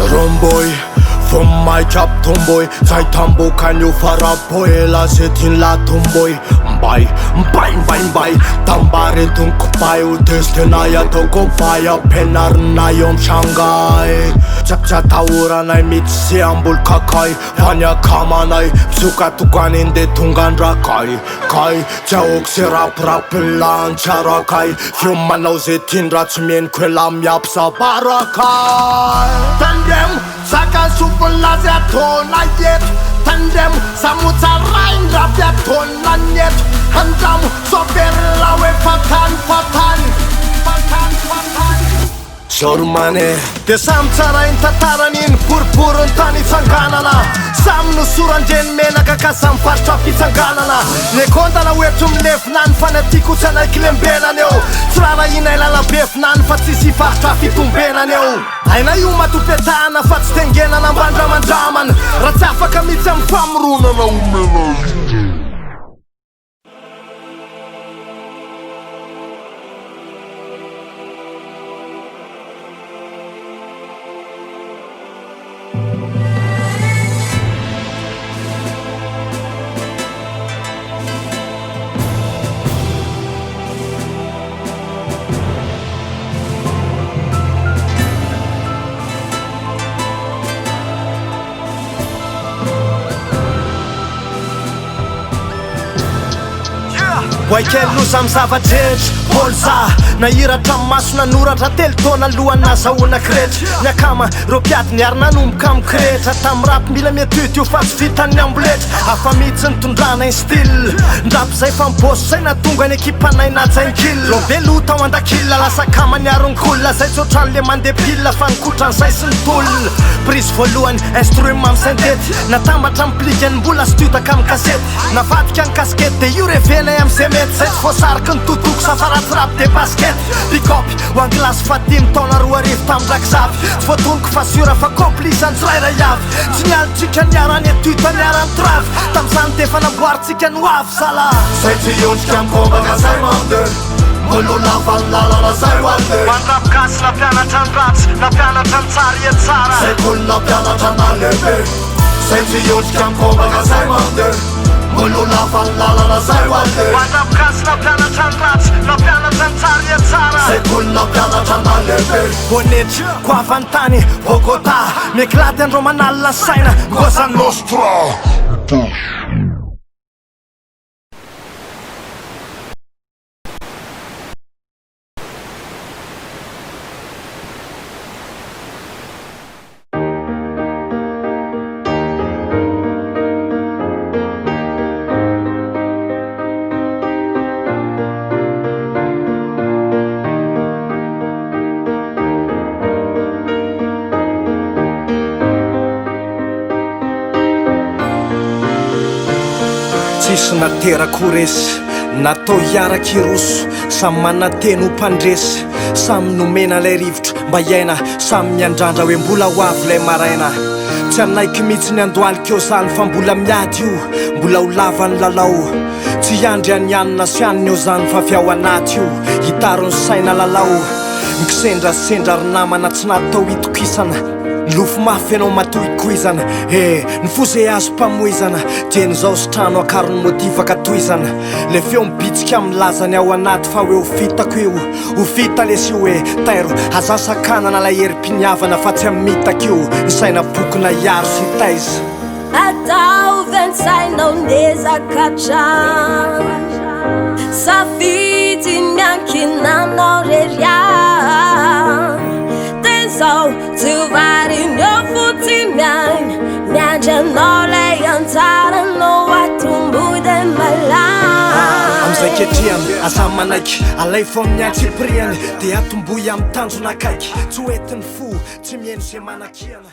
Romboy, from my job tomboy, Zai tambo can you fara boy, LAZ in la tomboy, Mbai, Tambare tunk pai, Utestenaya toko paya, Penar nayom Shanghai. Chapcha taura nai mitsi ambul kakai, Panya kamanai, Psuka tukanin de tungan rakai, Kai, Jaok serap rapelan charakai, Fiumanau zetin ratsmien kwelam yapsa barakai. Tandem, Saka super LAZAO najet, Tandem, Samuta rain rapiaton nanet, Handam, sober lawe patan. Sormane, de sam tsarain tataranin purpurun tani tsanganana, Sam nusuran jen menaka kasam fartra pitsanganana, Ne kontana wetum lefnan fanatiko tsanay kilembenaneo, Tsrara inay lalabefnan fa tsisy fartra fitombenaneo. Aina io matopetana fa tsy tengenana ambandramandraman, Raha tsy afaka mitsy amy famoronana omena. Waikelu sam savadrej, bolza Na iratra masona noratra telo taona alohan'ny nazahoana krety Niakama ropiady niarina nomboka amikretra Tam rap mila miatut io fa tsy vitany amboletra Afa mihitsy nitondrana in style Ndrapy zay fa mibosy zay natonga ny ekipanay najainy kill Robelo tao andakilla lasa kama niaronkolla Zay tsotrany le mandeha pilla fa nikotran'izay sy nitol Prise voalohany instrument misendety Natambatra amiplikany mbola stutaka amy kasety Navadika ny kaskety de io revenay am'zay mety Zay tsy voasariky ny totoko safaratsy rap de basket Bikopy ho angilasy fatimy taona roa arivo tamindraky zavy Tsy voatonoko fa sura fa komplisan'ny tsirairay avy Tsy nialitsika niarany etuta niarany travy Tam'izany defa namboaritsika ny hoavy zala Zay tsy iontrika mikombagna zay mande Molo lavan'ny lalana zay hoande Mandrapikasy nampianatra ny ratsy nampianatra ny tsara e tsara Zay kolo nampianatra nalehibe Zay tsy iontrika mikombagna zay mande Molo lavan'ny lalana zay hoande Mandrapikasy nampianatra ny ratsy nampianatra ny tsara e tsara Zay kolo nampianatra nalehibe Bonetry, koavany tany, Bogota Miklady andro manalina saina Cosa Nostra Tsisy naterako resy natao hiaraky roso Samy manateny ho mpandresy Samy nomena lay rivotra mba iaina Samy miandrandra hoe mbola hoavy lay maraina Tsy anaiky mihitsy ny andohaliko eo zany fa mbola miady io Mbola ho lavany lalao Tsy andry anyanina sy aniny eo zany fa fiao anaty io Hitarony saina lalao Mikisendra ry namana tsy natao hitokisana Lofo mafy anao matohikoizana ny fo zay azo mpamoizana Tieny zao sy trano akarony modivaka toizana Le feo mibitsika amilazany ao anaty fa hoe ho fitako io Ho fita lesy io hoe tairo azasakanana la herim-piniavana fa tsy amitako io Ny saina bokona iaro sy taiza Ataovy ny sainao nezaka trano Safidy miankinanao reria Tenzao tsy varin'ny eo fotsy miaina Miandranao lay anjaranao atomboy de malamy Am'izay ketriany asa manaiky Alay fo amin'ny antsipriany De atomboy amy tanjona akaiky Tsy hoetiny fo, tsy mieny zay manakiana